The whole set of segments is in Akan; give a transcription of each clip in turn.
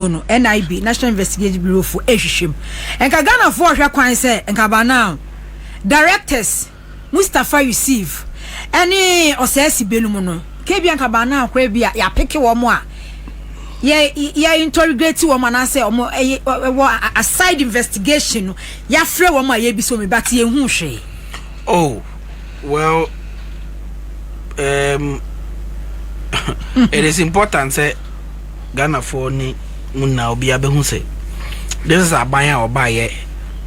no NIB National Investigation Bureau for ehwehwem enka Ghana for hwe kwan say enka ba now directors Mustafa Yusuf any osesi benum no ke bia enka ba now kwa bia ya pick wo mo a ye interrogate wo man say omo a side investigation ya frɛ wo mo a ye bi so me but ye hu hwe. Oh well it is important say Ghana for ni Muna obi abehu say this is a buyer or buyer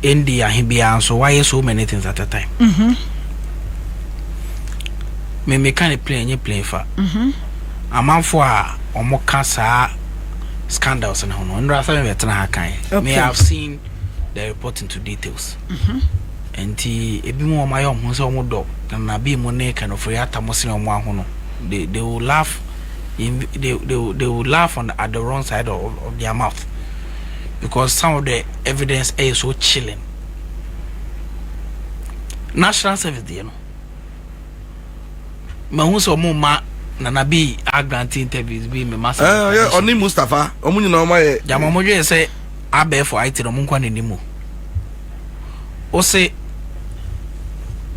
India hibia so why so many things at a time. Me can play any play for a man for or more cancer scandals and hono and rather me have seen the reporting to details and ebi mo my own so mo dog and na be money kind of reata mo sin mo hono they will laugh. They will laugh at the wrong side of their mouth because some of the evidence is so chilling. National service, you know. Mahuso Muma Nanabi are granting interviews be me master. Only Mustafa. Omuni no my Jamamoje say Abe for IT no munkwan anymore. O say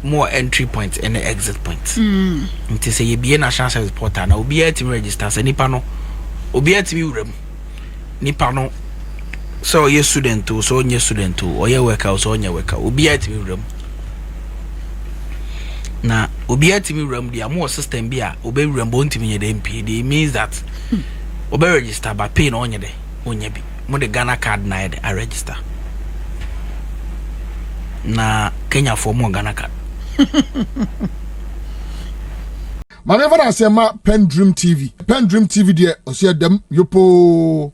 more entry points and exit points. It is a be national service portal na obi at register say nipa no obi at urem nipa no so ye student to so nye student to or ye worker so nye worker obi at urem na obi at urem dia more system bi a obi urem bo ntimi nye de MP it means that obi register but pay no onye de onye bi mo de Ghana card na de register na Kenya for more Ghana card. Manever I say ma PENDREAM TV there o see them yopo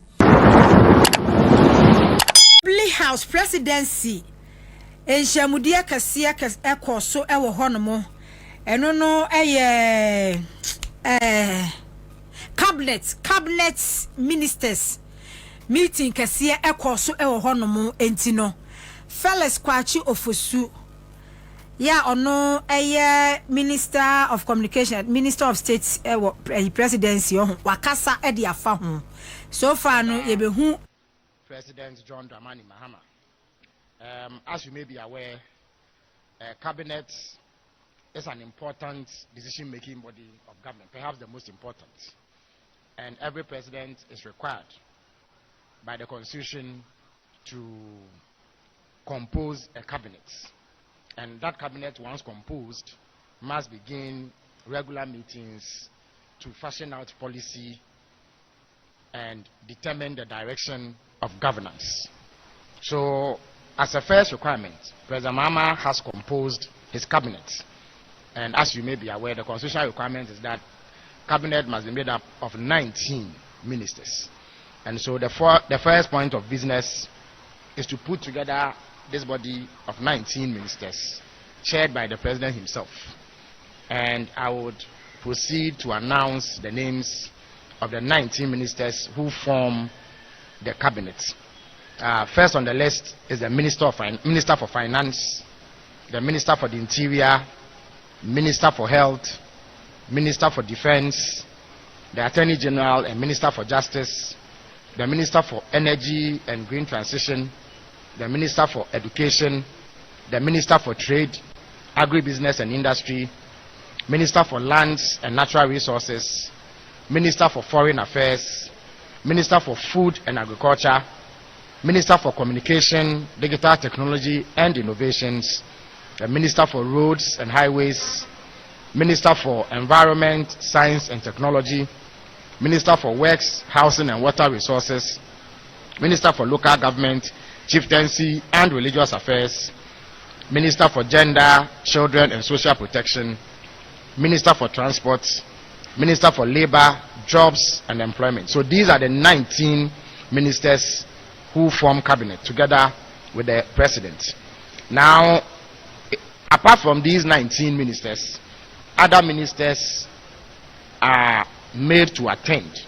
House presidency enhyamudia kase ekoso ewo honomo eno no cabinet ministers meeting kase ekoso ewo honomo entino Felix Kwachi Ofosu ya ono Minister of Communication, Minister of State presidency wakasa e de afa ho so far no ye be hu President John Dramani Mahama. As you may be aware, cabinet is an important decision-making body of government, perhaps the most important, and every president is required by the constitution to compose a cabinet. And that cabinet, once composed, must begin regular meetings to fashion out policy and determine the direction of governance. So, as a first requirement, President Mahama has composed his cabinet. And as you may be aware, the constitutional requirement is that cabinet must be made up of 19 ministers. And so the first point of business is to put together this body of 19 ministers, chaired by the president himself. And I would proceed to announce the names of the 19 ministers who form the cabinet. First on the list is the Minister for Finance, the Minister for the Interior, Minister for Health, Minister for Defense, the Attorney General and Minister for Justice, the Minister for Energy and Green Transition, the Minister for Education, the Minister for Trade, Agribusiness and Industry, Minister for Lands and Natural Resources, Minister for Foreign Affairs, Minister for Food and Agriculture, Minister for Communication, Digital Technology and Innovations, the Minister for Roads and Highways, Minister for Environment, Science and Technology, Minister for Works, Housing and Water Resources, Minister for Local Government, Chieftaincy and Religious Affairs, Minister for Gender, Children and Social Protection, Minister for Transport, Minister for Labor, Jobs and Employment. So these are the 19 ministers who form cabinet together with the president. Now, apart from these 19 ministers, other ministers are made to attend.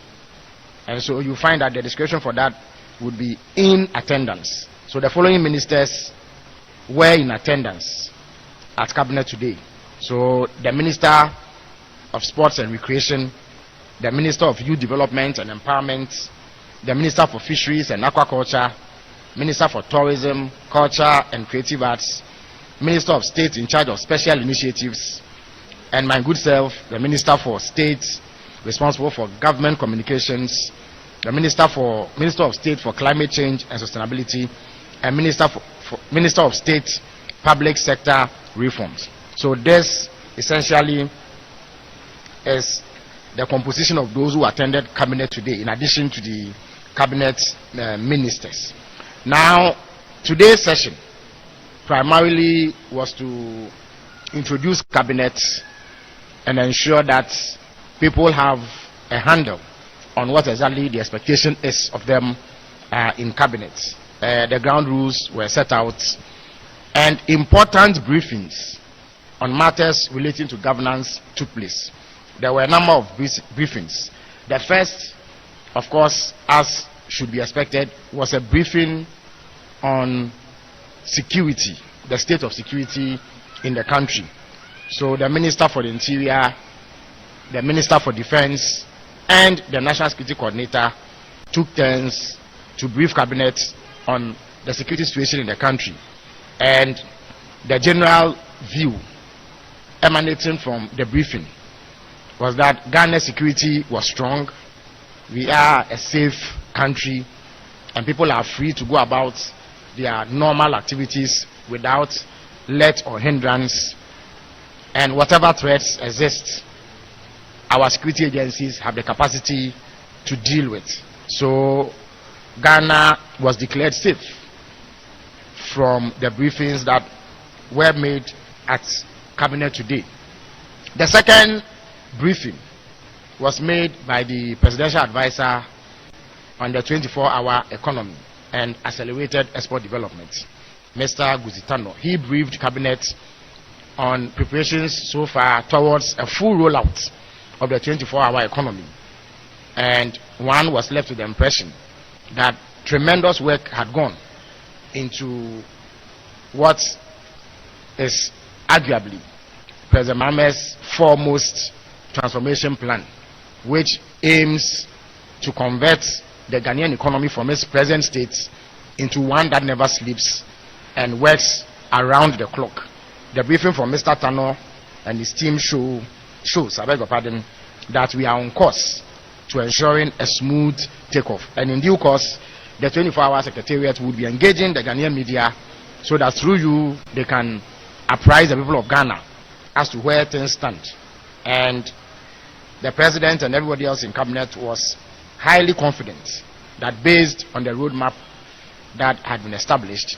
And so you find that the discretion for that would be in attendance. So the following ministers were in attendance at cabinet today. So the Minister of Sports and Recreation, the Minister of Youth Development and Empowerment, the Minister for Fisheries and Aquaculture, Minister for Tourism, Culture and Creative Arts, Minister of State in charge of special initiatives, and my good self, the Minister for State responsible for government communications, the Minister of State for Climate Change and Sustainability, and Minister of State Public Sector Reforms. So this essentially is the composition of those who attended cabinet today, in addition to the cabinet ministers. Now, today's session primarily was to introduce cabinet and ensure that people have a handle on what exactly the expectation is of them in cabinet. The ground rules were set out, and important briefings on matters relating to governance took place. There were a number of briefings. The first, of course, as should be expected, was a briefing on security, the state of security in the country. So the Minister for the Interior, the Minister for Defense, and the National Security Coordinator took turns to brief cabinet on the security situation in the country. And the general view emanating from the briefing was that Ghana's security was strong. We are a safe country, and people are free to go about their normal activities without let or hindrance. And whatever threats exist, our security agencies have the capacity to deal with. So Ghana was declared safe from the briefings that were made at cabinet today. The second briefing was made by the presidential advisor on the 24-hour economy and accelerated export development, Mr. Guzitano. He briefed cabinet on preparations so far towards a full rollout of the 24-hour economy. And one was left with the impression that tremendous work had gone into what is arguably President Mahamat's foremost transformation plan, which aims to convert the Ghanaian economy from its present state into one that never sleeps and works around the clock. The briefing from Mr. Tano and his team shows, I beg your pardon, that we are on course to ensuring a smooth takeoff. And in due course, the 24-hour secretariat would be engaging the Ghanaian media so that through you they can apprise the people of Ghana as to where things stand. And the president and everybody else in cabinet was highly confident that based on the roadmap that had been established,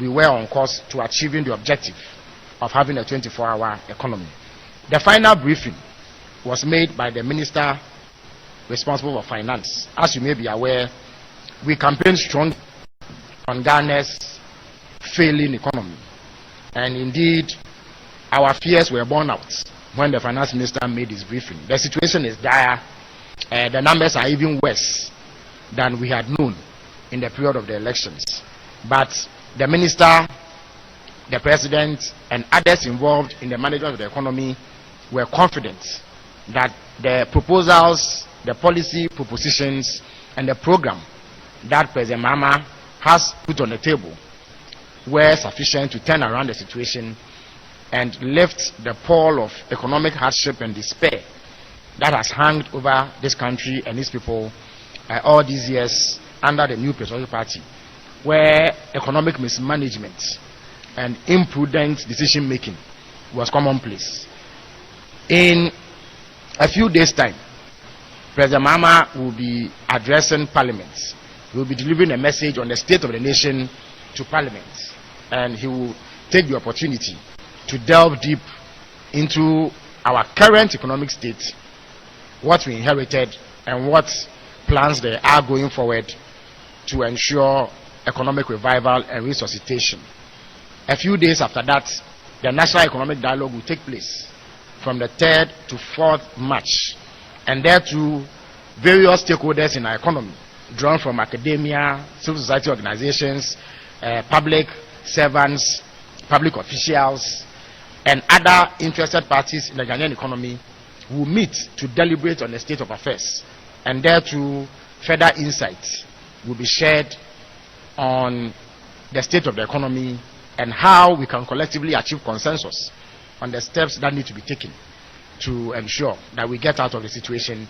we were on course to achieving the objective of having a 24-hour economy. The final briefing was made by the minister responsible for finance. As you may be aware, we campaigned strong on Ghana's failing economy. And indeed, our fears were borne out when the finance minister made his briefing. The situation is dire. The numbers are even worse than we had known in the period of the elections. But the minister, the president, and others involved in the management of the economy were confident that the proposals, the policy propositions, and the program that President Mahama has put on the table were sufficient to turn around the situation and lift the pall of economic hardship and despair that has hung over this country and its people all these years under the new presidential party, where economic mismanagement and imprudent decision making was commonplace. In a few days' time, President Mahama will be addressing Parliament. He will be delivering a message on the state of the nation to Parliament, and he will take the opportunity to delve deep into our current economic state, what we inherited, and what plans there are going forward to ensure economic revival and resuscitation. A few days after that, the National Economic Dialogue will take place from the 3rd to 4th March, and there too, various stakeholders in our economy, drawn from academia, civil society organizations, public servants, public officials, and other interested parties in the Ghanaian economy will meet to deliberate on the state of affairs, and there too further insights will be shared on the state of the economy and how we can collectively achieve consensus on the steps that need to be taken to ensure that we get out of the situation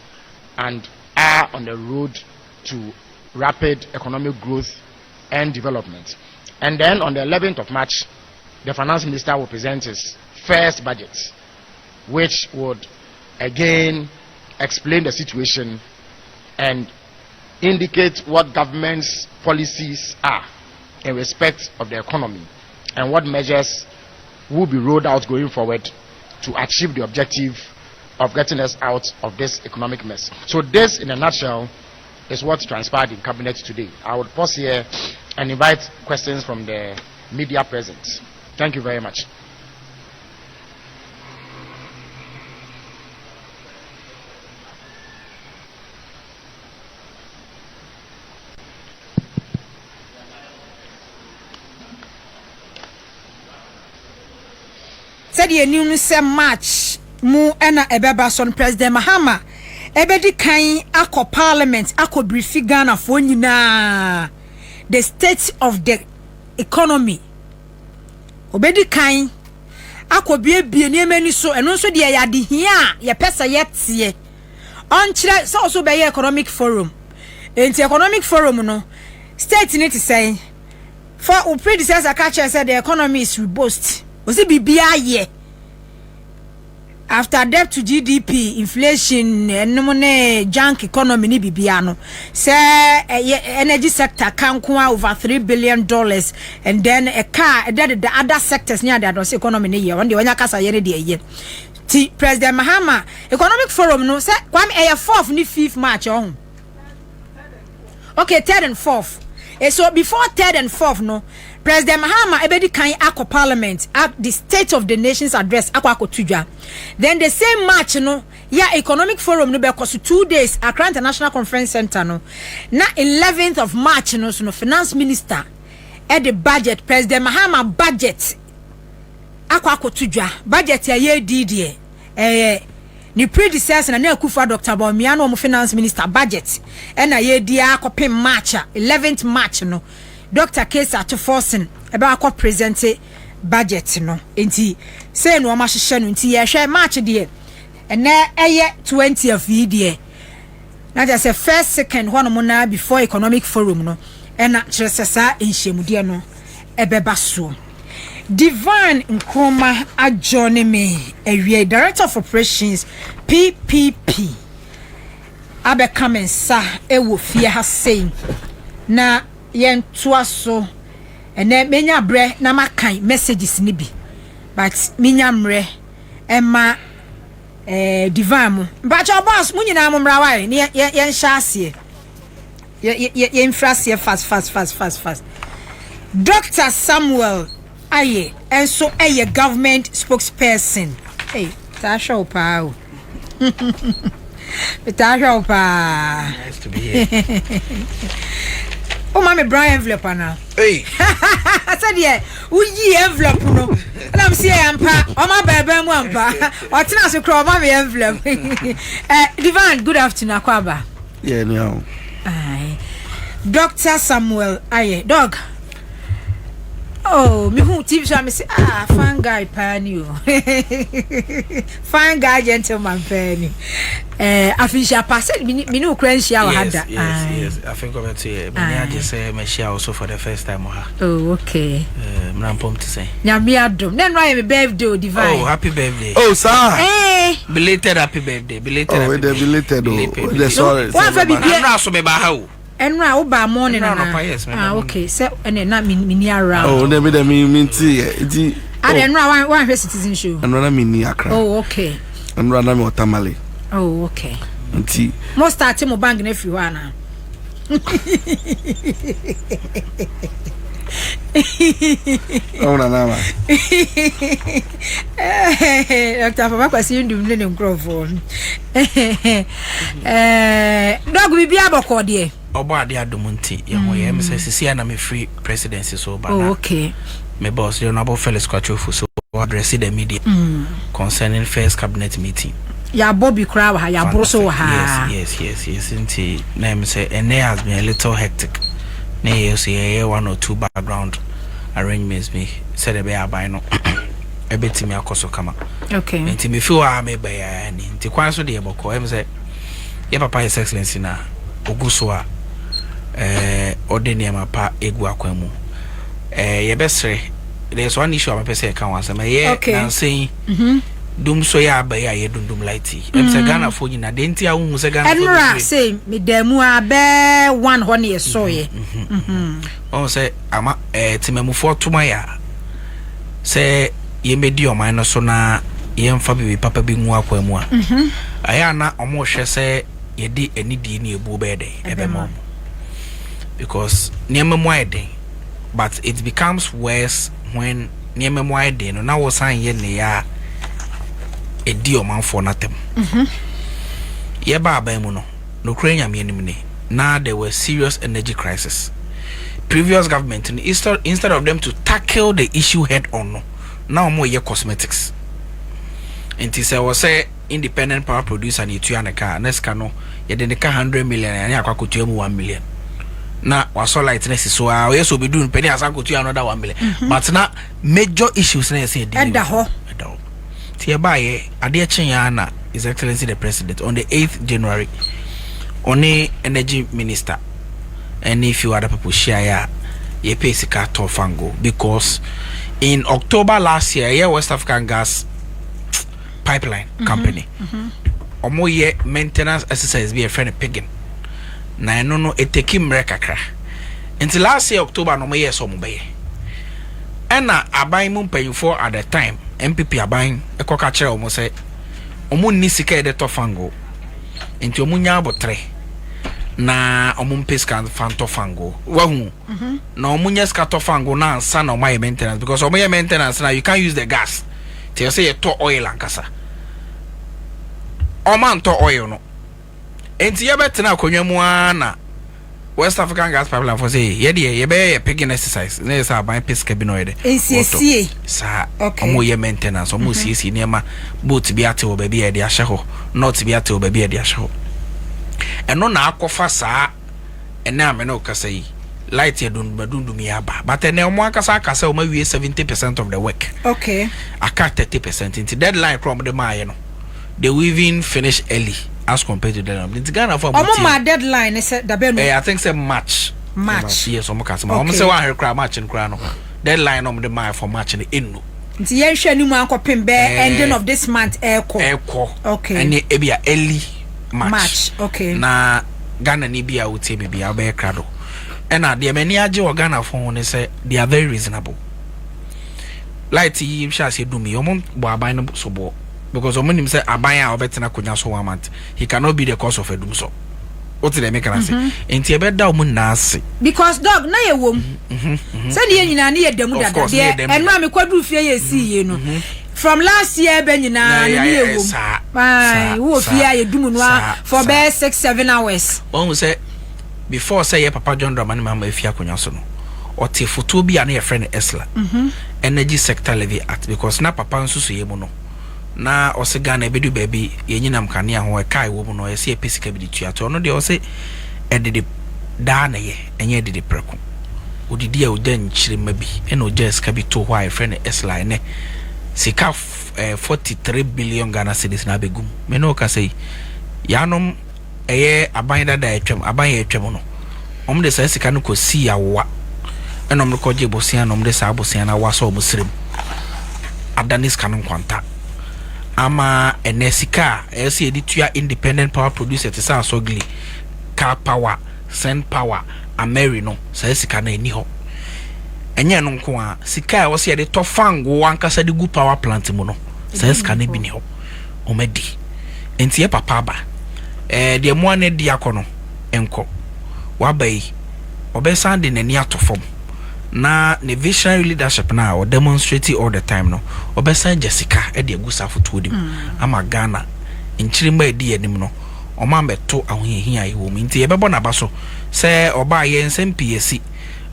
and are on the road to rapid economic growth and development. And then on the 11th of March, the finance minister will present his first budget, which would again explain the situation and indicate what government's policies are in respect of the economy and what measures will be rolled out going forward to achieve the objective of getting us out of this economic mess. So this, in a nutshell, is what transpired in cabinet today. I would pause here and invite questions from the media present. Thank you very much. Said ye knew say March mu ena ebeba son President Mahama ebedi kan akọ parliament akọ brief Ghana for nyina the state of the economy obedi kan akọ biebie niemani so eno so de yade hia ye pesa yetie on kire so so be economic forum enti economic forum no state need to say for predecessor catch said the economy is robust was it bibia ye after debt to GDP inflation and junk economy ni bibia no say energy sector can come over $3 billion and then a car the other sectors near the economy ni year one the kasa yere de year ti President Mahama economic forum no say kwam 4th ni 5th March on okay 3rd and 4th so before 3rd and 4th no President Mahama ebedi kan akọ parliament at the state of the nation's address akọ tudwa then the same March no economic forum no be cost 2 days Accra International Conference Center no na 11th of March no so no finance minister at the budget President Mahama budget akọ tudwa budget ya didie ni predecessor na Akufo Dr. Bȯmbshell no finance minister budget na ye dia akọ March 11th March no Dr. Kesa to forcing about a present budget no enti say no ma hye no enti ye hwe March de and na 20 of year na just say first second one mo na before economic forum no na kyeresa nhyemude no ebeba so Divine Nkrumah adjourn me a director of operations PPP abe come sa ewo fie ha say na yen tuaso ene menya bre na makan messages ni bi but menya mre ema Divine mu but your boss mu nyina mo mra wai yen hya ase yen frase fast Dr. Samuel Ayeh and so a government spokesperson hey tasha opa tasha opa nice to be here. Oh, mommy, Brian envelope now. Hey, I said, yeah, we envelope, no. And I'm saying, I'm pa, oh, my baby, one pa, or Tina, so crawl, mommy envelope. Divine, good afternoon, Akwaba. Yeah, no. Aye. Dr. Samuel Ayeh, dog. Oh, me who TV show me say, fine guy, pan you. Fine guy, gentleman, pan. I think she passed me no crazy shower had that. Yes, I think of it here. I just say me share also for the first time. Oh, okay. I'm pumped to say. Now me adom. Then why me birthday Divine? Oh, happy birthday. Oh, sir. Hey. Belated happy birthday. Belated. Oh, belated. Oh, sorry. What for be I'm not so be how. And now about morning okay. So and not me around. Oh, let me tea. I don't know one citizenship. And run me Accra. Oh, okay. And run me Tamale. Oh, okay. And tea. Most start mo bank if you wanna. Oh, na. Dr. Papa kwasi ndum ne microphone. Dog we be aboko de. Oba ade adomunti ye ho ye me say na me free presidency so ba na. Oh, okay. Me boss you know about Felix Kwachofu so address the media concerning first cabinet meeting. ya Bobby Crow ha ya broso ha yes nti name say and there has been a little hectic na you see one or two background arrangements me said be abai no ebetimi akoso kama okay nti me feel a me be ya ni nti kwan so de boko em say ye papa his excellency na oguso a ordinary pa egu akwamu ye besre there's one issue I'm say kan wan say me na say dum so ya ba ya ye dundum lighty em say Ghana fo nyina de nti a hu say Ghana fo say me demu abe one ho ne so ye on say ama timamufo tuma ya say ye medi o man no so na ye mfa bi papa bi nwu akwamu a aya na omo hwe say ye di anidie ne ebu be de ebe mom because niam mo eden but it becomes worse when niam mo eden no na wo san ye ne ya edi o man for natem ye ba aban mu no kura nyame anim ne na there was serious energy crisis. Previous government instead of them to tackle the issue head on no now more ye cosmetics and it was say independent power producer ni tu anaka next no ye de ka 100 million and akwakotu mu 1 million na waso lightness so we so be do penny asakotu another 1 million but na major issues na say dey enda ho tie ba ye ade chen ya na His Excellency the President on the 8th January on the energy minister and if you other people share ye pay sika to fango because in October last year West African Gas Pipeline Company omo ye maintenance exercise be a friend pigging na no eteki mrekakra until last year October no ye so mo be and na aban mu mpanyfo at the time MPP aban ekoka kire omo say omo ni sika de to fango enti omo nya abotre na omumpesca fanto fango wahu na omunya scato fango na ansa na my maintenance because omunya maintenance na you can't use the gas till say to oil ankasa o man to oil no enti ye betina akonwa mu na West African Gas Pipeline for say ye de ye be picking exercise na say aban pesca bi no ye de NCC sa omo ye maintenance omo CC nema boat bi ate o ba bi ye de ahye ho not bi ate o ba bi ye de ahye ho eno na akofa saa ene amene okasa yi light ye dundum ya ba but ene omo akasa o ma wie 70% of the work okay aka 30% into deadline from the maye no they will even finish early as compared to deadline the Ghana for omo ma deadline is da be no I think say March yes omo kasa omo say wan hekra March nkra no deadline omo the maye for March ni enu nti ye hwe ni mu ankopem be ending of this month eko okay ene ebia early March okay na Ghana ni bia utie me bia be krado ena de mani age o Ghana fon ne say they are very reasonable light yi sha se dumi omo bo aban no so bo because omo nim say aban a obetena konya so 1 month he cannot be the cause of edum so what they make can say enti e be da omo na ase because dog na ye wom say ne nyina na ye damu dada de enu am kwadu fie ye si ye no from last year ben nyina na ye wom bye wo fie ye dumu no for be 6-7 hours one say before say your papa John Dramani mama efia konya so no ote photo bi na ye friend Esla energy sector levy act because na papa nso so ye mu no na ose Ghana ebedu baby ye nyinam kane ho e kai wo mu no ye se epesika bi ditua to no de ose edede da na ye enye edede preko odidi a odan chirema bi ena oja ska bi to ho a friend Esla ne sika 43 billion Ghana cedis na begum me no ka say yanom eye aban dada etwem aban ye etwem no om de say sika no ko si awa enom no ko je bosia nom de sa bosia na wa so musrem adanis kanon kwanta ama enesika ese editua independent power producer te sa sogli car power send power ameri no say sika na eni ho enye no nko a sika wo se de to fango ankasa de gu power plant mu no say sika na bi ni ho o medi enti e papa ba de mo ane di akono enko wa bai obesan de nani atofom na ne visionary leadership na o demonstrate all the time no obesan Jessica e de agusa foto dim ama Ghana nchirima edi enim no o ma meto ahohia yi wo minti e bebo na baso se oba ye nsem PSC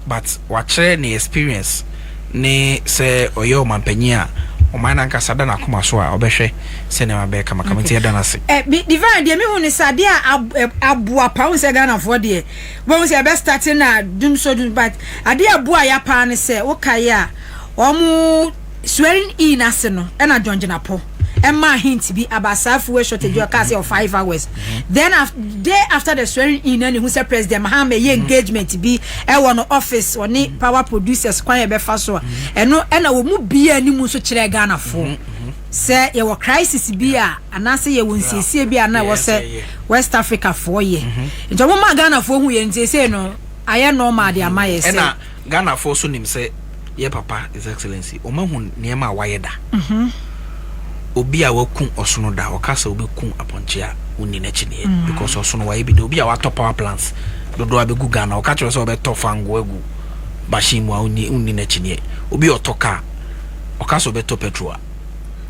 but wachre ne experience ne se oyo mampanyia o man an kasada na kuma so a obehwe se ne mabe kama kama ti yeda na se divine de me hu ne sade abua pa hu se Ghana for de bo se be start na dum so dum but ade abua ya pa ne se wo kai a omu swearing in ase no e na jonjinapo Emma hint be about halfway shortage your case of 5 hours. Then day after the swearing in, and who said President Mahama engagement be a one office or ni power producers quite be fast and no and I will be any muso chile Ghana for. Say your crisis be and I say you won't see be and I was say West Africa 4 years. It's a woman Ghana for who you say no. I am normal dear my say Ghana for soon him say ye papa his excellency oman near my wayeda. Obi a wakun osono da okasa obi kun aponche a uni na chine because osono wa ebi de obi a wa top power plants dodo abegu Ghana okacho so obi top fango egu bashimu a uni na chine obi otoka okasa obi top petrol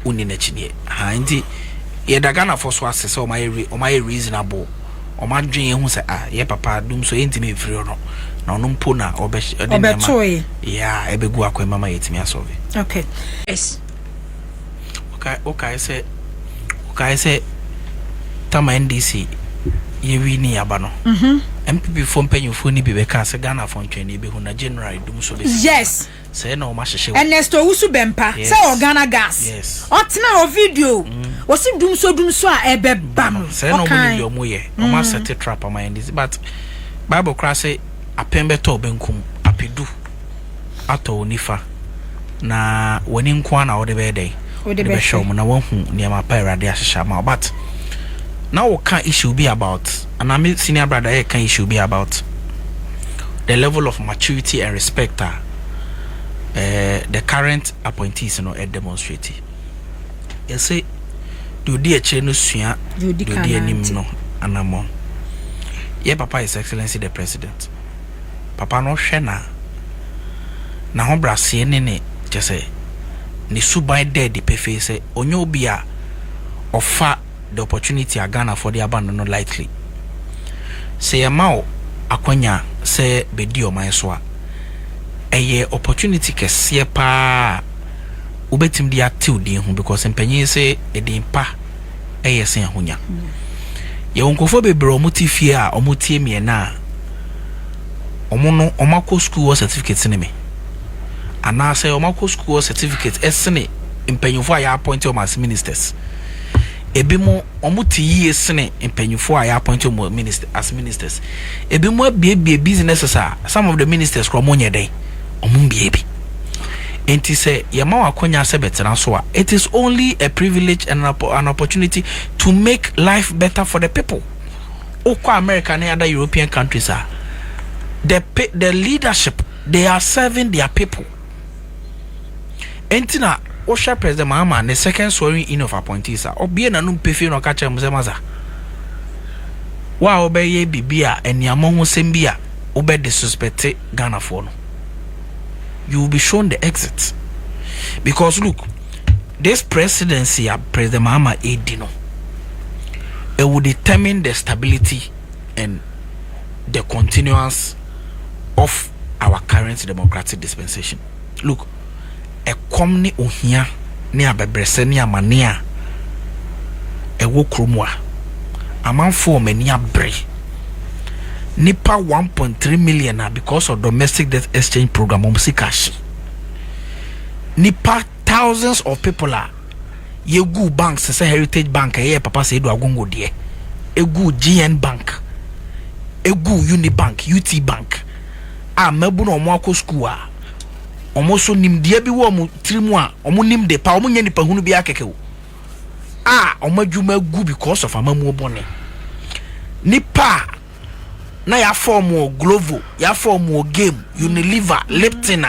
uni na chine ha nti ye da Ghana for so asese o my reasonable o ma dwen hu se ye papa dum so enti me free no na ono mpo na obi ya ebegu akwa mama yetimi asolve. Okay, yes. Okay, say Tama NDC ye wini abano. MPP from penyu ni bibe ka se Ghana for ntweni be hu na January dum so be. Yes. Say na o ma hwehwe. Ernesto Usu Bempa say Ghana gas. Yes. Otina o video. O si dum so a ebe bam. Say na o mo mo ye. O ma set trap am NDC but Bible cry say apembe to benkum apedu ato onifa na woni nko na o de be dey. The show na wonhu niama pa irade ahihya ma but now we can issue be about and I'm senior brother here can issue be about the level of maturity and respect the current appointees demonstrate. You say do the no sua do the anim no anamo ye papa his excellency the president papa no hwe na ho brase ne just say ni subai dead the pefe say onyo obi a offer the opportunity a Ghana for the abandon no lightly say amao akwanya say bedi o man so a eye opportunity kese pa ubetim di active di hu because empanyin say edin pa eye sen ahonya ye wonkofo bebro omutifie a omutie me na omo omako school certificate ne me and now say omako school certificate esene impanyufo aya appoint as ministers ebimo omuti yi esene impanyufo aya appoint as ministers ebimo abie businesses some of the ministers from onyedai omumbie bi enti say yema wakonya se betena so a it is only a privilege and an opportunity to make life better for the people. Okwa America and other European countries are the leadership, they are serving their people. Entina Osha President Mahama the second swearing in of appointees are obi na no pefe no ka chem semaza wa obeye bibia eniamo ho sembia obe disrespect Ghana for no you will be shown the exit because look this presidency of President Mahama Edino it will determine the stability and the continuance of our current democratic dispensation. Look, a comni ohia ni abebrese ni amania e wo kromwa amanfo mani abre nipa 1.3 million because of domestic debt exchange program cash nipa thousands of people are yegu banks say Heritage Bank papa say do agongo de egu GN Bank egu Unibank UT Bank mabu no mo akọ school omo so nim de bi wo mo trimu omo nim de pa omo nya nipa hunu bi akeke wo omo adwuma gu because of amamu obone nipa na ya form Glovo ya form Game Unilever Lipton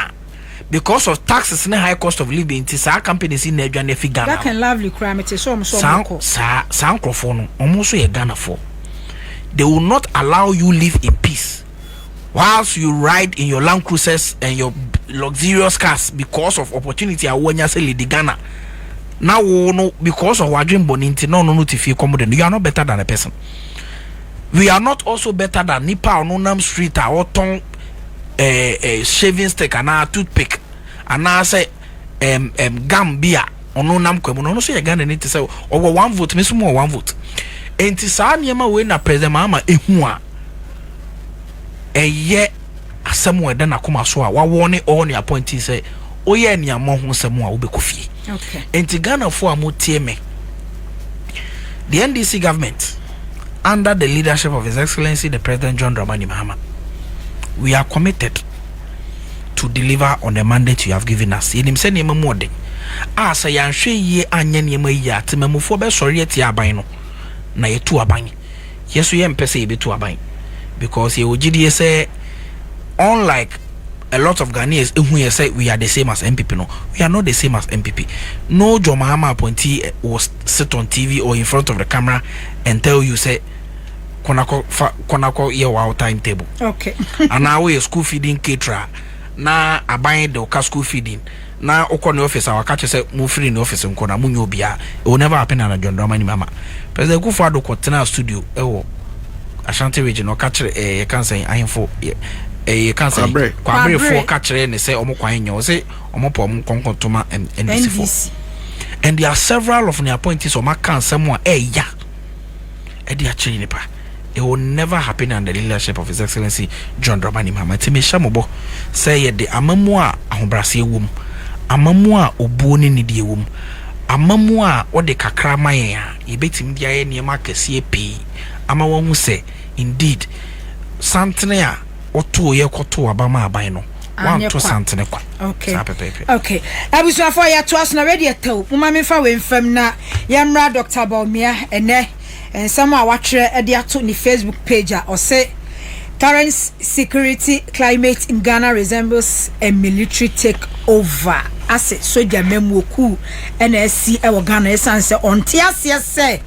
because of taxes and high cost of living it's our companies in Nigeria Ghana that can lovely crime it is so no almost so Ghana for they will not allow you live in peace whilst you ride in your Land Cruisers and your luxurious cars because of opportunity awanya say the Ghana now no because of our dream boninti no if you are not better than a person. We are not also better than nipa on Nam Street or ton shaving stick and a toothpick and I say Gambia ono nam kwamu no so ye Ghana ni te say owo 1 vote me so mo 1 vote enti saa niema we na president Mahama ehu a eye asem we da na koma so a wa wone all the appointees say oye ni amo ho asem a wo be kofie okay enti Ghana fo a mo tie me the NDC government under the leadership of His Excellency the President John Dramani Mahama, we are committed to deliver on the mandate you have given us. Yenim se niema mu ode. Asa ya nhwe ye anya niema yi atemamufo be sori eti aban no na yetu aban. Yeso ye mpese ye betu aban because ye ogidi say unlike a lot of Ghanaians who you say we are the same as MPP. No, we are not the same as MPP. No John Mahama appointee will sit on TV or in front of the camera and tell you say konako ye wa timetable. Okay. And now we school feeding caterer. Na abaying the school feeding. Na okon office our catch say move free in the office and kona munyo bia. It will never happen at John Dramani Mahama. President Kufuor Kwatena studio Ashanti region or catch a can say I am for you can say kwabre for catcher and say omo kwan nyo say omo pom konkotoma and NDC. And there are several of the appointees or makan someone ya e dia chini pa. It will never happen under the leadership of His Excellency John Dramani Mahama. Timi shamobo say ye de amamu a ahobrase wom, amamu a obuoni ni die wom, amamu a ode kakra mayen a yebetim dia ye niema kese pe ama won say indeed something a oto ye koto abama aban no wan to something kwa. Okay. Okay. Abusu afọ ya to asna ready eto. Mama me fa we mfam na yamra Dr. Bȯmbshell ene and some watcher at the Facebook page or say current security climate in Ghana resembles a military takeover. I say soldier memoku NSC ewo Ghana esanse on tiasia say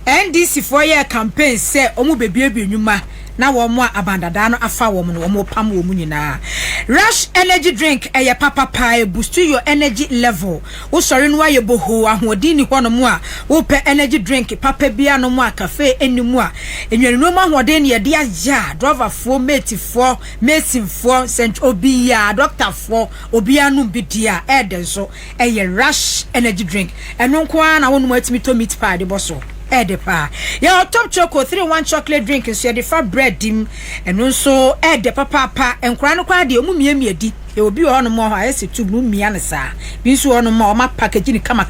NDC 4-year campaign say omu bebiebe nyuma na wo mo abandada no afa wo mo no wo pam wo mu nyina. Rush energy drink eye papa pie boost your energy level. Wo sori no aye boho ahodin ni hɔ no mu a wo pe energy drink papa bia no mu a cafe enimu a enwere no ma ahodin ye de aja driver fo mate fo medicine fo sent obia doctor fo obia no bidia e den so eye rush energy drink eno nko a na wo no atimi to meat pie de boso edepa ya top choco 3-1 chocolate drink so de fa bread dim eno so edepa papa enkura no kwa de omu miamiadi e obi ho no mo ha ese tubu mia ne sa bi so ho no mo ma package ni kama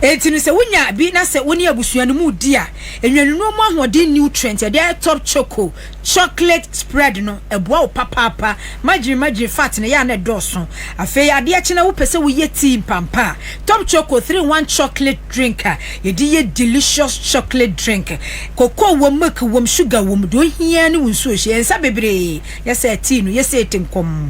etini se wunya bi na se woni abusua no mu di a enwanu no mo ahode nutrient de top choco chocolate spread no eboa papa magiri fat ne ya na doso afi ya de akina wo pese wo yeti pampa top choco 3-1 chocolate drink ye di ye delicious chocolate drink cocoa wo milk wo sugar wo do hia ni wonso hie ensa bebre yesa tea no yesa etinkom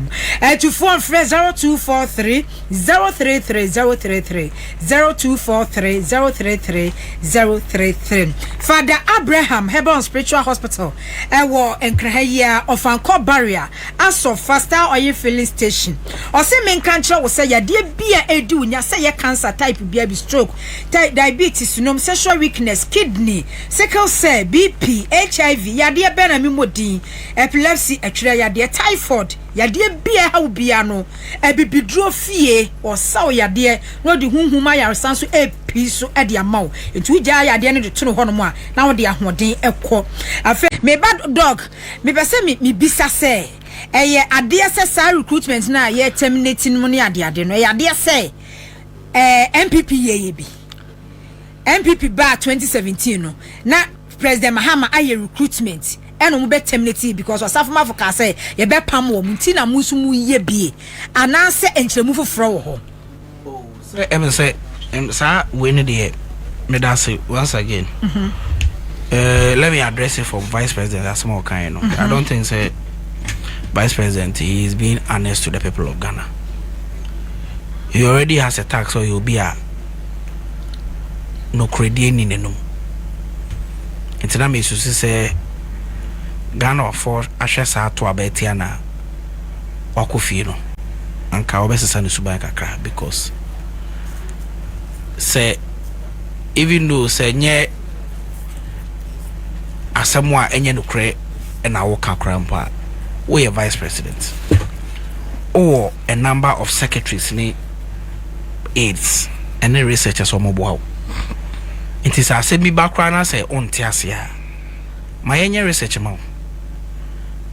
to phone 0243 033 033 0243 033 033 Father Abraham Hebron Spiritual Hospital ewo enkrahia of Anchor Barrier as of faster oil filling station o se men kanche wo se ya de bia edu nya se ye cancer type bia bi stroke diabetes no sexual weakness kidney sickle cell BP HIV ya de be na mimodin epilepsy atwere ya de typhoid ya de bia ha bia no ebibidro fie o saw ya de no de hunhuma ya sanso episo e de amaw etu gya ya de no de to no hono a na wo de ahoden ekọ afa me bad dog me pese me bisa se eye ade se sa recruitment na ye terminating mo ne ade no ye ade se MPP ye bi MPP ba 2017 no na President Mahama aye recruitment eno mo be terminate because wasafuma for ka say ye be pam wo mti na musu mu ye bie ananse enkyeremu foforo wo ho say sa we need the me da say once again let me address it for Vice President that's more kind no I don't think say Vice President he is being honest to the people of Ghana. He already has a tax so he'll be a no credit in no it's na me so say Ghana for ashesa to abetia na wakofi no anka obesesa ne suban kakra because say even though say nye asamwa enye no kre na wo kakra mpa we Vice President or a number of secretaries ni aids and the researchers on mobile. It is a semi background as a on Tiasia. My any research amount.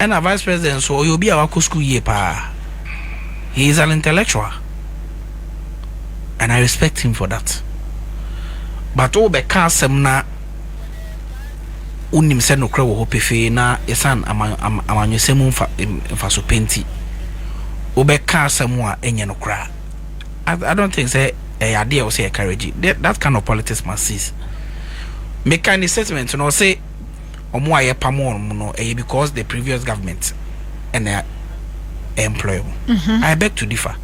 And a vice president, so you'll be our school year pa. He is an intellectual. And I respect him for that. But all the casem na unim se no kra wo hopefe na esan amanyosemu fa so penti. Obe casem a enye no kra. I don't think say a idea or say a courage. That kind of politics must cease. Make any statement no say omo aye pamon no because the previous government and their employable. I beg to differ.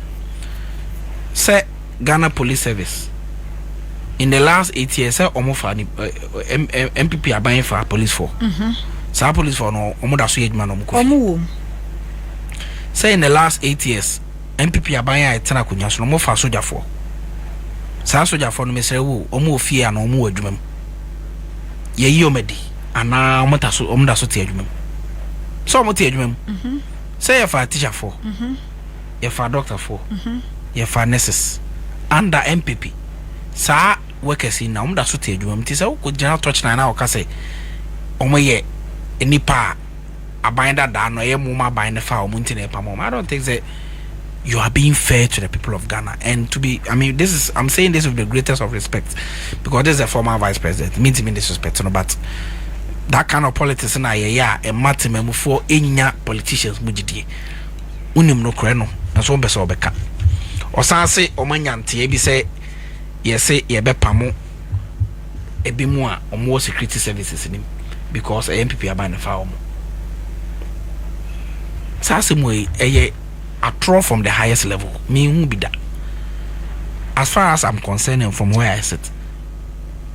Say Ghana Police Service in the last 8 years say omo fa MPP are buying for police for. Sa police for no omo da so yeduma no omo. Say in the last 8 years MPP are buying a tena kunya so omo fa soldier for. Sa soldier for no mesere wo omo ofie ana omo adwuma. Ye yi omedi ana omo da so te adwuma. So omo te adwuma. Say you for teacher for. You for doctor for. You for nurses under MPP. Sa workers in na omo da so te adwuma. Ti say wo general touch na o ka say omo ye enipa abind that no ye muma bind the fa omo ntine pa mom. I don't think that you are being fair to the people of Ghana. And to be, I mean, I'm saying this with the greatest of respect because this is a former vice president. Means him in disrespect, no, but that kind of politics na a maximum for any politicians mujidi. Unim no kreno, and so beso beka. Or say omanyanti ebi say yes say ye be pamo ebi more or more security services in him because MPP are buying the farm. Sasimwe a draw from the highest level. Me who be that. As far as I'm concerned and from where I sit,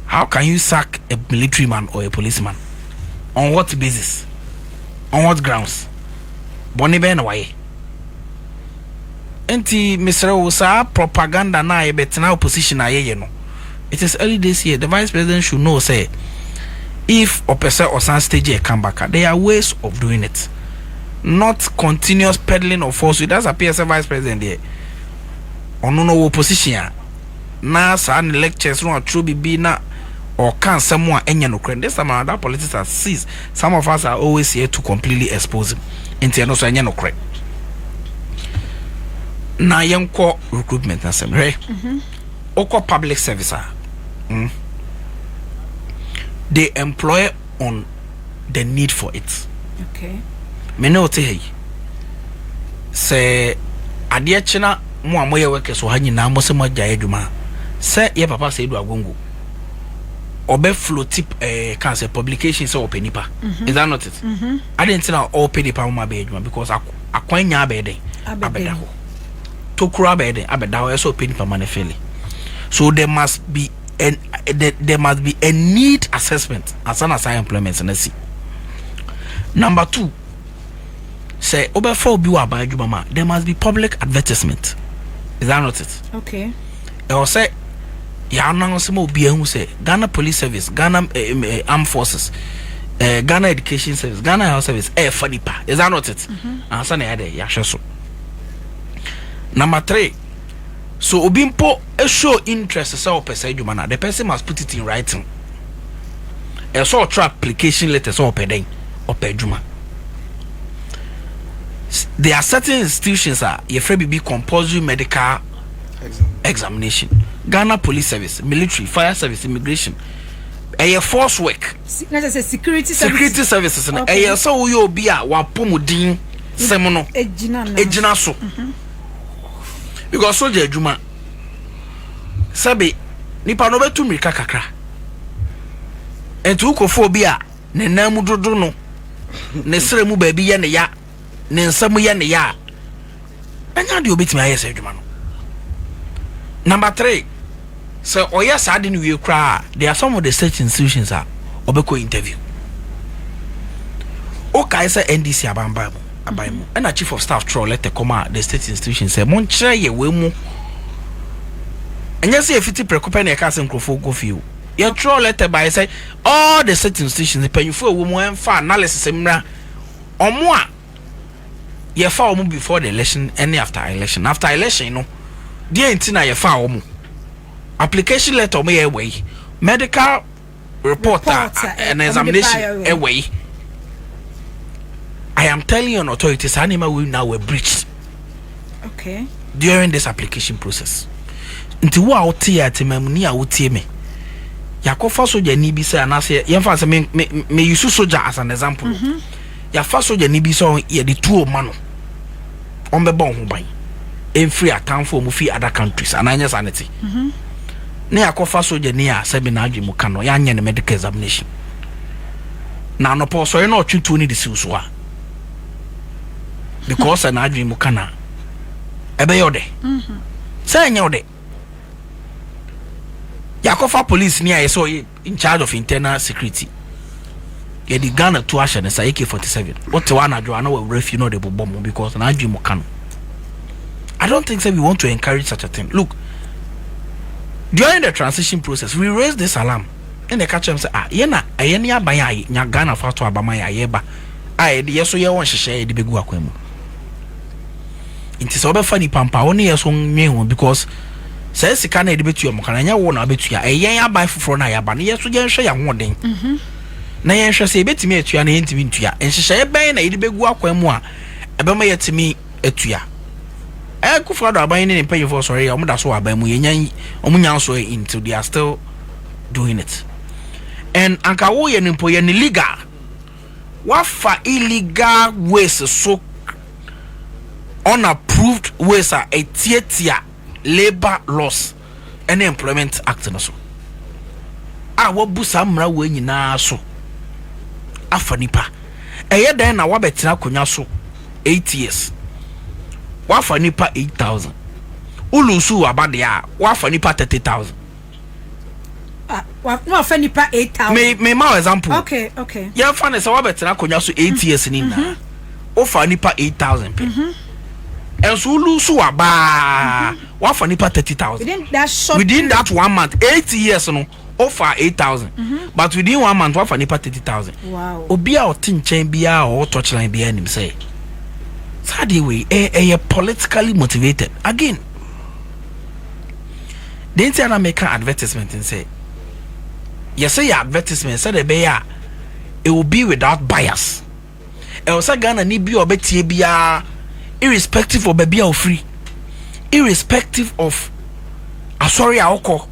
how can you sack a military man or a policeman? On what basis? On what grounds? Bonnie Ben away. Enti Mr. Osa propaganda na e betina opposition aye no. It is early this year. The vice president should know say if opesa or some stage a comeback, there are ways of doing it. Not continuous peddling of falsehood. That's a PSA vice president there. Or no opposition. Na sa lectures no true be na or can someone enya no crane. This time that politics has ceased. Some of us are always here to completely expose him. Into no so enya no crane. Na yenko recruitment na sem right. Oko public service they employ on the need for it. Okay. Me no te hey se ade chena mo amoye workers so ha nyina mo se mo gya adwuma se ye papa se edu agongo obe flow tip can say publication say open nipa. Is that not it? I didn't say open nipa mo be adwuma because akwanya abeden abeda ho tokura abeden abeda ho so open nipa man fele. So there must be a need assessment as an assigned employment and see. Number 2, say over 4 there must be public advertisement. Is that not it? Okay. Or say ya announcement will be who say Ghana Police Service, Ghana Armed Forces, Ghana Education Service, Ghana Health Service, Fadipa. Is that not it? Answer na there ya so. Number 3, so obimpo show interest say o person adwuma, the person must put it in writing. A sort of application letter so opeden or pedjuma. There are certain institutions are be compulsory medical examination. Ghana Police Service, military, fire service, immigration. A force work. Security services. A so you be a wapumudin semono. Ejina so. Because soldier juma. Sabi nipa no betu mirika kakra. Entu ukofobia ne namu dodo no. Ne sere mu baabi ye ne ya. Ne nsamu ye ne ya. Anya de obetimi aye se adwuma no. Number 3, so oya sade ni we kra, there are some of the state institutions are obeko interview. Okay, say NDC abamba abaimo. And a chief of staff throw letter come out the state institution say mon kire ye we mu. Enya say if it preoccupy na ka say nkrofo go fiu. You throw letter by say all the state institutions the panyufo we mu enfa analysis emra omo a ye fa omo before the election and after election. After election, you know, the ain't na ye fa omo. application letter me away medical report and examination away. I am telling you, authorities animal will now were breached. Okay. During this application process. Until what out here at me, I would me. Yakofa soja ni bi say anase yemfa say me use soja as an example. Ya fa soja ni bi so ye the two ma no. On be bon ho ban. En free atam for mu fi other countries ananya sanity. Na yakofa soja ni a say be na adwe mu ka no ya anye ne medical examination. Na no po so ye na otwetu ni de si so a. Because na adwe mu ka na ebe yode. Say nya yode. Yakofa police near so in charge of internal security. Yeah, the Ghana to action is AK-47. What one I do, I know a ref, you know the bomb because an Andrew Mokano. I don't think that we want to encourage such a thing. Look, during the transition process, we raised this alarm. And the catcher say, yena, ayenia by Ghana for to Abamaya Yeba. Yes, so you want to share the big wakwemu. It is over funny pampa only as one new because. Says the can't debate you, Mokanya won't abet you. A yan by for na yaban, yes, to get share one day. Nayan shall say, bet me at you and intimate to ya, and she shall bay a big walk when moi. A bama to me at ya. I could father buying and pay for sorry, that's why by Muyan so into they are still doing it. And Uncle Woyan employ an illegal. What for illegal ways so unapproved ways are a theater. Labor Laws and Employment Act na so. Wo busa mra we nyina so. Afa nipa. Eye den na wa betina konya so 8 years. Wa fa nipa 8,000. Ulusu abade a wa fa nipa 30,000. Wa fa nipa 8,000. Me ma example. Okay. Ya fa ne se wa betina konya so 8 years ni na. O fa nipa 8,000 pe. And so lose aba what for nipa 30,000 within that 1 month 8 years no offer 8,000 but within 1 month what for nipa 30,000. Wow. Obi a otin chen bia or touch line bia nim say sad way politically motivated again. Then say na make an advertisement and say you say your advertisement said the be it will be without bias. E o say Ghana ni bi obetie bia irrespective of baby or free, irrespective of sorry aoko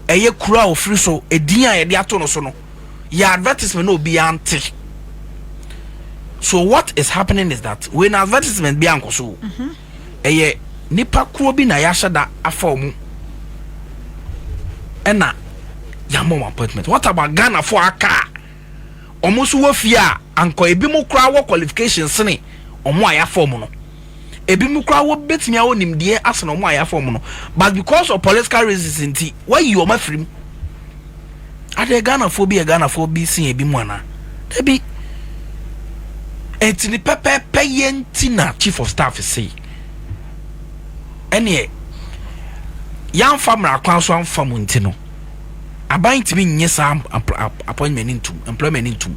eye kura or free so e din a ye de ato no so no your advertisement no be anti. So what is happening is that when advertisement be anko so eye nipa kuro bi na ya shada afa mu ena ya mom appointment. What about Ghana for aka almost wo fia anko ebi mu kura wo qualifications ni omo aya form no ebi mu kwa wo betimi a wonim de aseno mo aya form no but because of political reasons why you ma frim ade Ghana for bi sin ebi mu ana ebi etini pepe yenti na chief of staff say ene yan famra kwan so amfam nti no aban timi nye sa appointment into employment into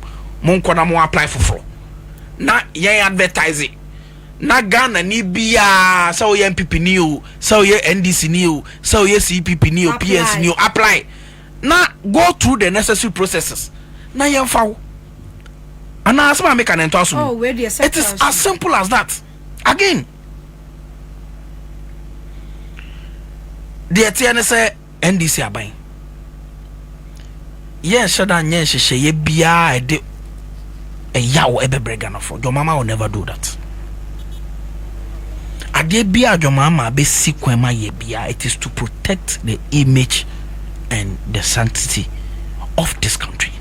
mon kona mo apply for na yan advertise na Ghana ni bia so ye MPP ni o so ye NDC ni o so ye CPP ni o PS ni o apply na go through the necessary processes na ye mfa ana asema make an ento aso. It is as simple as that. Again the TN say NDC aban ye shada nye hye ye bia e de yawo ebebre Ghana for your mama will never do that. Ade bia your mama be sikwema ye bia, it is to protect the image and the sanctity of this country.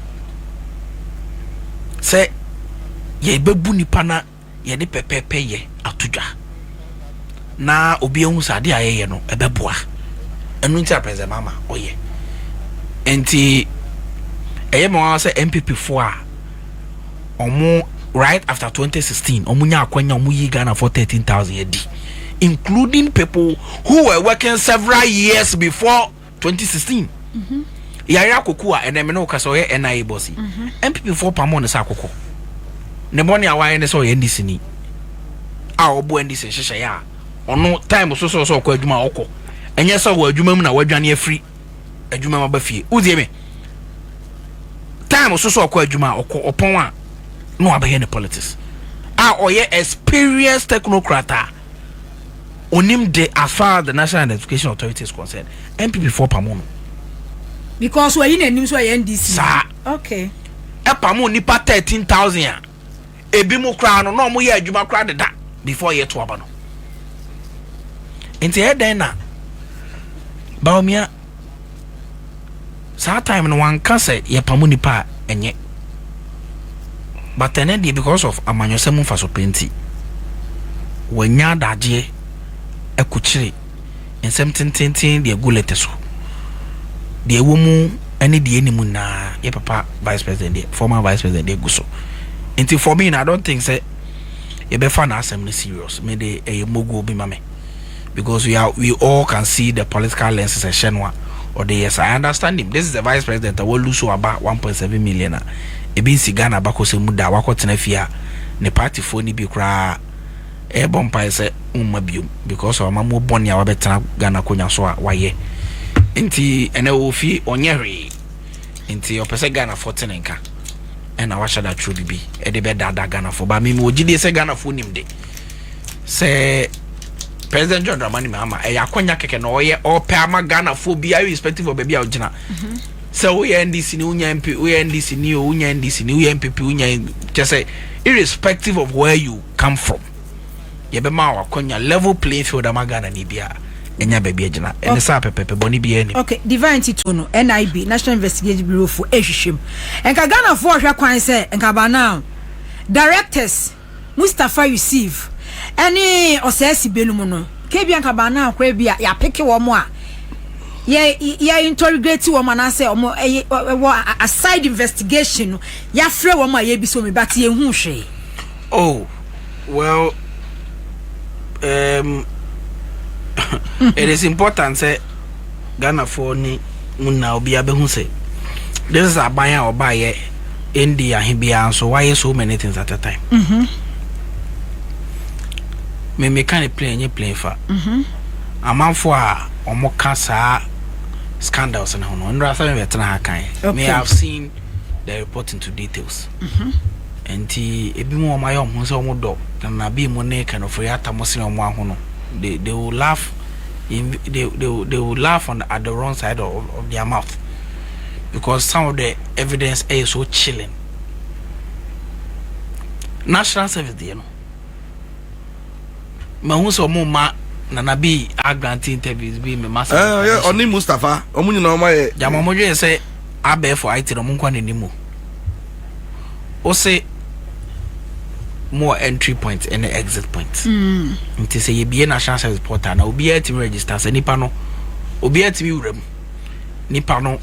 Say ye bebu nipa na ye de pepepe ye atuja na obi ehun sade aye no ebeboa enu ntia president mama oye enti eye mo say MPP 4 omo right after 2016 omo nya akwanya omo yi Ghana for 13,000 yedi, including people who were working several years before 2016. Yaya kokua eneme no kasa oye NIA bossy MPP 4 pamon sa kokko ne boni awaye ne so ye ndisi ni a obo ndisi hyehyɛ ya ono time so kwa adwuma okɔ enye so wa adwuma mu na wadwane afri adwuma ma ba fie uzie me time so akọ adwuma opon a no abaye ne politics oye experienced technocrat onim de as far as the National Identification Authority is concerned MPP for pamono because we in nim so NDC sa okay e pamo nipa 13,000 a ebi mu kra no mo ye adwuma kra de da before ye to aba no enti e den na baomia sa time no wan ka say ye pamo nipa enye but then because of amanyosem fa so plenty wanya daje ekuchiri ensem tintintin de gulete so de womu ene de enimu na ye papa vice president de former vice president de guso enti for me I don't think say ye be fa na asem serious me de mogo bi mame because we all can see the political lenses e shenwa or the yes I understand him. This is the vice president will lose about 1.7 million ebi si Ghana bako se muda wakotena fia ne party fo ni bi kra e bompa se biom because of mamu boni a wabetena Ghana konya so a waye enti ene ofi onyere enti opese Ghana 14 nka ena washa da true bibi e de be dada Ghana fo ba mi ogide se Ghana fo nimde se President John Dramani Mahama e yakonya keke no oye ope ama Ghana fo bi irrespective of baby a ogina so we NDC ni unya MP we NDC ni unya NDC ni unya MPP unya just say irrespective of where you come from ye be ma wakonya level playing field ama Ghana ni bia enya baby agina ene sa pepepe boni bia ni okay divine tito no NIB National Investigative Bureau for ehwehwem enka Ghana fo hwe kwan se enka ba now directors Mustafa Yusuf any osesi benum no kebi enka ba now kwa bia ya peke wo mo a ya interrogate wo man say omo a side investigation ya frɛ wo ma ya bi so me but ye hu hwe oh well it is important say Ghana for ni una obi abehu say this is abanya obaye India hibia so why so many things at a time me can play any play for amanfo a omo kasa scandals and hono ndra sa me betena hakan me have seen the report into details enti ebi mo ma yo ho se omo do na bi mo ne kind of yata mo se omo ahono they will laugh they will laugh on at the wrong side of their mouth because some of the evidence is so chilling. National service there no ma hu se omo ma na bi a grant interviews be me master oni Mustafa omunyi na oma ye jamo modwe say abe for IT no munkwa ne nimu o say more entry points and exit points nti say ye be national service portal na obi a team register say nipa no obi a team wuram nipa no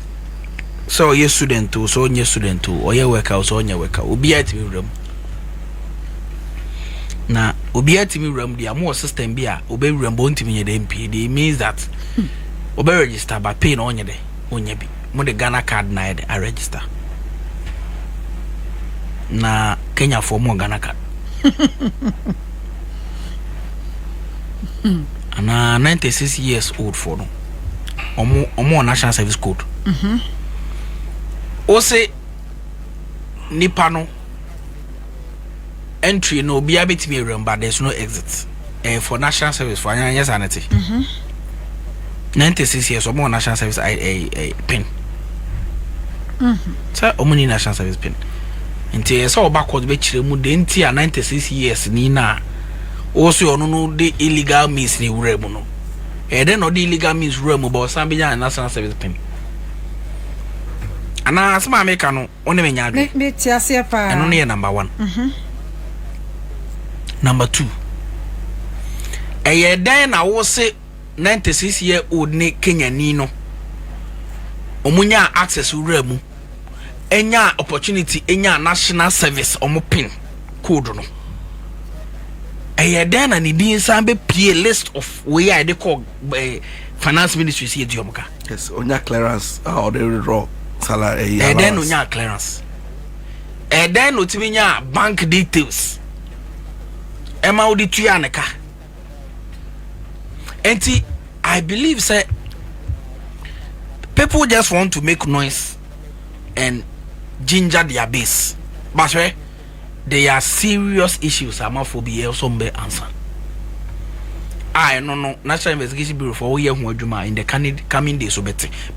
so ye student to so nye student to or ye worker so nye worker obi a team wuram na obi atimi ram dia mo system bi a obe ram bo ntimi nye de MP it means that obe register by pay no onye de onye bi mo de Ghana card na de a register na Kenya for mo Ghana card ana 96 years old for no omo national service code o say nipa no entry no be able to be run but there's no exit for national service for anya sanity 96 years or more national service a pin so omuni national service pin nti so backward be chire mu de nti a 96 years ni na also ono no the illegal means ni wura mu no then no the illegal means wura mu but some be national service pin ana asma America no one me nya adu me tiase pa eno ne number 1 number 2 then na wo se 96 year old ne Kenya ni no omunya access wura mu enya opportunity enya national service omo pin code no then na ni din sambe pie list of we I dey call finance ministry see ediomka yes onya clearance or the raw salary then onya clearance then otiminya bank details Emma odi tuya neka enti I believe say People just want to make noise and ginger their base. But there are serious issues. Homophobia also be answer. I no National Investigation Bureau for year in the coming days.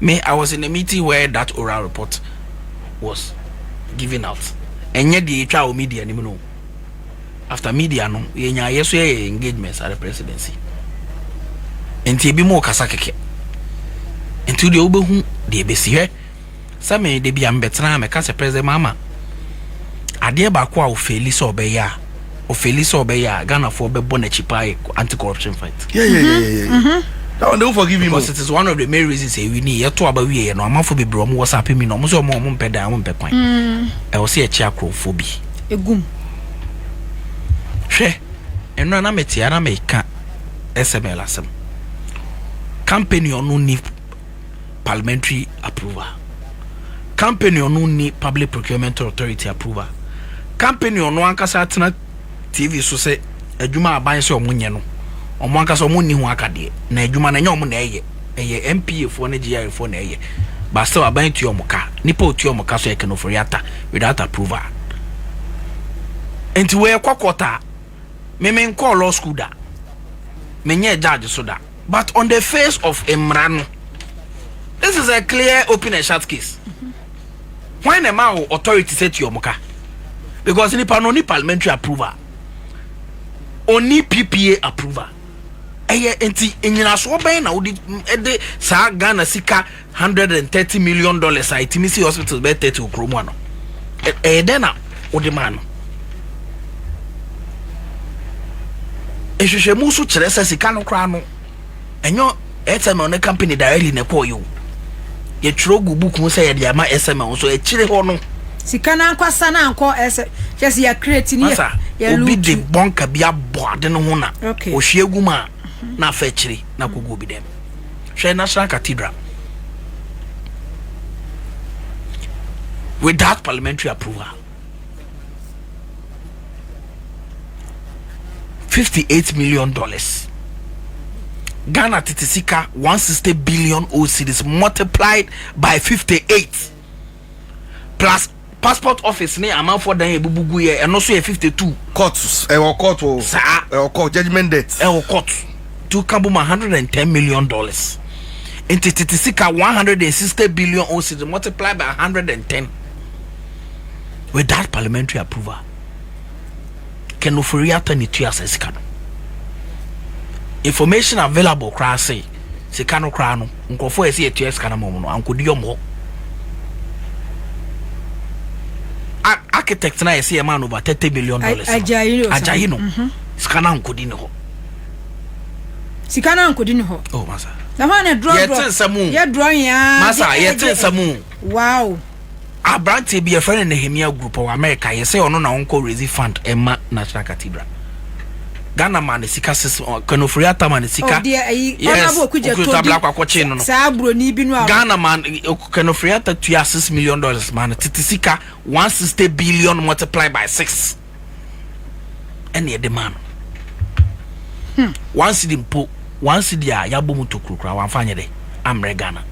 Me, I was in a meeting where that oral report was given out, and yet the HR media no. After media no, yes engagements at the presidency. And be more kasakeke. Into the obehu de besi here. Some may be better me kase president mama. Ade ba kwa ofeli so obeya. Ofeli so obeya Ghana for be bonechipa anti-corruption fight. Yeah. That one don't forgive him. Because it is one of the main reasons we need to about we no amafo be bro mo WhatsApp me no mo so mo mpeda mo mpekwan. E wo se e chia crowphobia. Egum. Hwe. Eno na metia na meka SML asem. Company on no need parliamentary approval. Company on no need public procurement authority approval. Company on no ankasa atena TV so say adwuma aban se omunye no. Omo ankasa omunni ho akade. Na adwuma na nya omo na eye. Eye MPA fo na GR fo na eye. But still aban tu omoka. Nipa otu omoka so ekenoforiata without approval. Enti we kwakota. Me call law school da. Me nye judge so da. But on the face of Emrano, this is a clear open and shut case. When a man authority said to your moka, because ni parliamentary approval, only PPA approval. Enti enyina so ben na odi ede sa Ghana sika $130 million a Timisi hospital be 30 okromo ano. Then na odi man. Ehwehwe mu so kire se sika no kra no. Enyo SM on the company directly na call you. Ye tro gu book mu say ye dia ma SM so e kire ho no. Sika na nkwasa na anko just ya create ni ya obi de bonka bia boade no ho na. Okay. O hwiegu ma na fa kire na kogo bi dem. Hwe National Cathedral. Without parliamentary approval. $58 million. Ghana titisika 160 billion cedis multiplied by 58 plus passport office ne amount for dan ebubugu ye and also 52 courts court judgment debt court to kabuma $110 million into titisika 160 billion cedis multiplied by 110 without parliamentary approval. Kenoforiata ni tu asesika no. Information available kra say sika no kra no nkofo ese etu esika na mom no ankodi yom. Architect na ese man over $30 billion. Ajayi no. Sika na ankodi ne ho. Sika na ankodi ne ho. Oh masa. Na ho na draw. Ye draw ya. Masa ye tensamu. Wow. Abrante be a friend in the Nehemia group of America. You say on uncle raise fund Emma National Cathedral. Ghana man sika system Kenoforiata man sika. Yes. Ghana man Kenoforiata to $6 million man. Titisika 160 billion multiplied by 6. Any demand. Once the impo, once the yabumu to krukra one fanya Amre Ghana.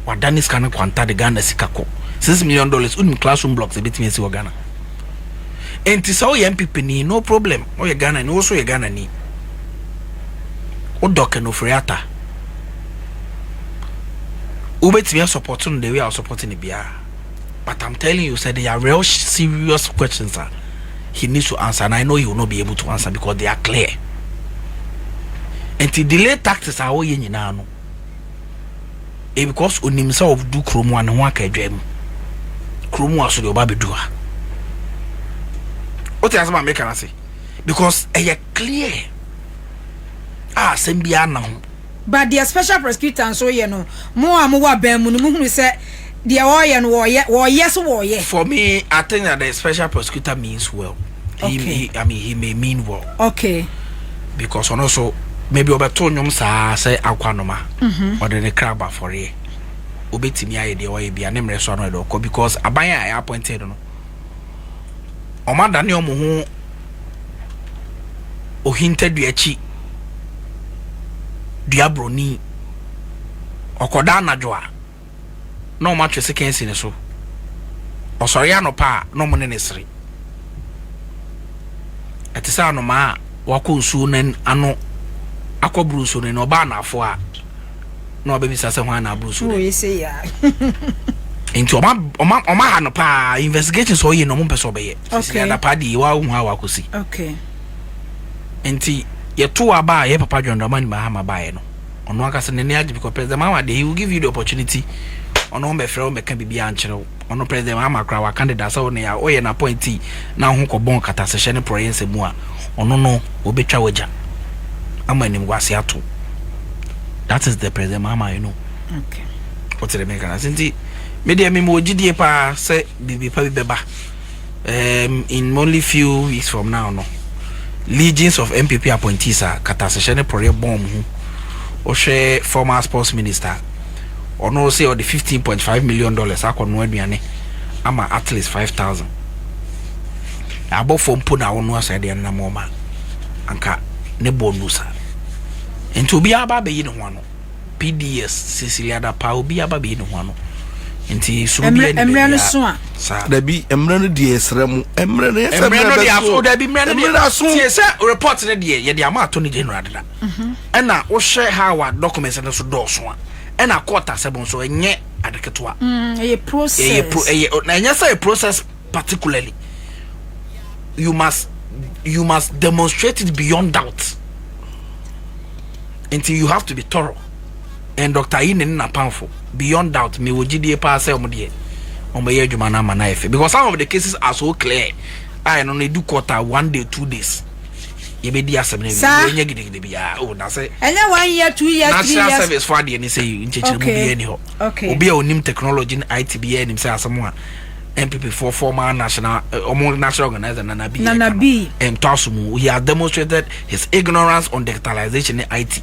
Wadanis kana kwanta de Ghana sikako $6 million un classroom blocks betimi si Ghana. Enti so ye MPP ni no problem. O ye Ghana ni also ye Ghana ni. O doke no friata. Ubetimi support on the way I supporting the BR. But I'm telling you said there are real serious questions he needs to answer, and I know he will not be able to answer because they are clear. Enti delay taxes are o ye nyina no. Because unimsa of do kromo and one kadwem. Kromo aso de oba bedua. What else am I making say? Because clear. Sembia now. But the special prosecutor and so you know, more and more bemu no mu say the yes. For me, I think that the special prosecutor means well. Okay. He may mean well. Okay. Because also maybe obeto nyom sa say akwanoma or the crab for ye obetimi aye de oye bia nemre so no do because abanya I appointed no omada ne omo ho o hinted du achi diabroni okoda anadwo a no ma twese kensi ne so osori anopa no mo ne nesere etisa no ma wako nsu nen ano akoburu nsu ne no ba na afo a no obebisa se hwan na aburu nsu oh yesi ya enti oma ha no pa investigation so ye no mo pese obeye sisi na padi wa hu ha wakosi okay enti ye to aba ye papa John Dramani Mahama ba ye no ono aka se ne ne agi because president Mahama he will give you the opportunity ono me frɛ o me ka bibia ankyerɛ ono president Mahama kra wa candidate so ne ya o ye na appointee na ho ko bon kata se hye ne proyense mu a ono no obetwa wagya ama nim gwase ato. That is the president Mahama, you know. Okay. What's the make na sinti media me mo gidie pa say bibi pa bibeba in only few weeks from now no legions of MPP appointees are kata se hye ne proye bomb ho o hwe former sports minister ono say the $15.5 million akono aduane ama at least 5,000 abo fo mpo na wono asade na moma anka ne bonusa enti obi aba be yi ne ho ano PDS Cecilia da pa obi aba be yi ne ho ano enti so bi emre no so a da bi emre no die esrem emre no so da bi emre no so tie se report ne de ye de ama attorney general da na wo hwe ha documents no so do so a na court asebon so enye adeketo a a process na enye say a process particularly you must demonstrate it beyond doubt until you have to be thorough. And Dr. Inen na powerful beyond doubt me wogidie pa say omde omeye adwuma na mana efe because some of the cases are so clear. I no need do quarter 1 day 2 days ye be di asem na enye gidigide bia o na say enye 1 year 2 years 3 years national service for the ni say nchechire mu bia ni ho obi a onim technology na IT bia nim say asem a MPP for former national national organizer Nana B and Tasumu he has demonstrated his ignorance on digitalization in IT.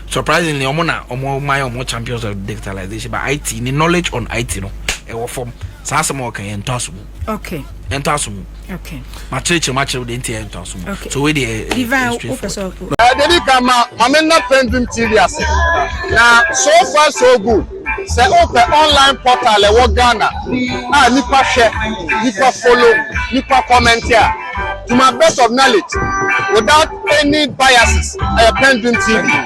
Surprisingly, my champions of digitalization, but IT, the knowledge on IT, no, a form. Sasamo can entasumu. Okay. Entasumu. Okay. My church with the entire entasumu. Okay. So we the divine. Dedi kama mamena Pendream TV ase. Na so far so good. Say open online portal e wo Ghana. Ah, nipa share, nipa follow, nipa comment here. To my best of knowledge, without any biases, Pendream TV.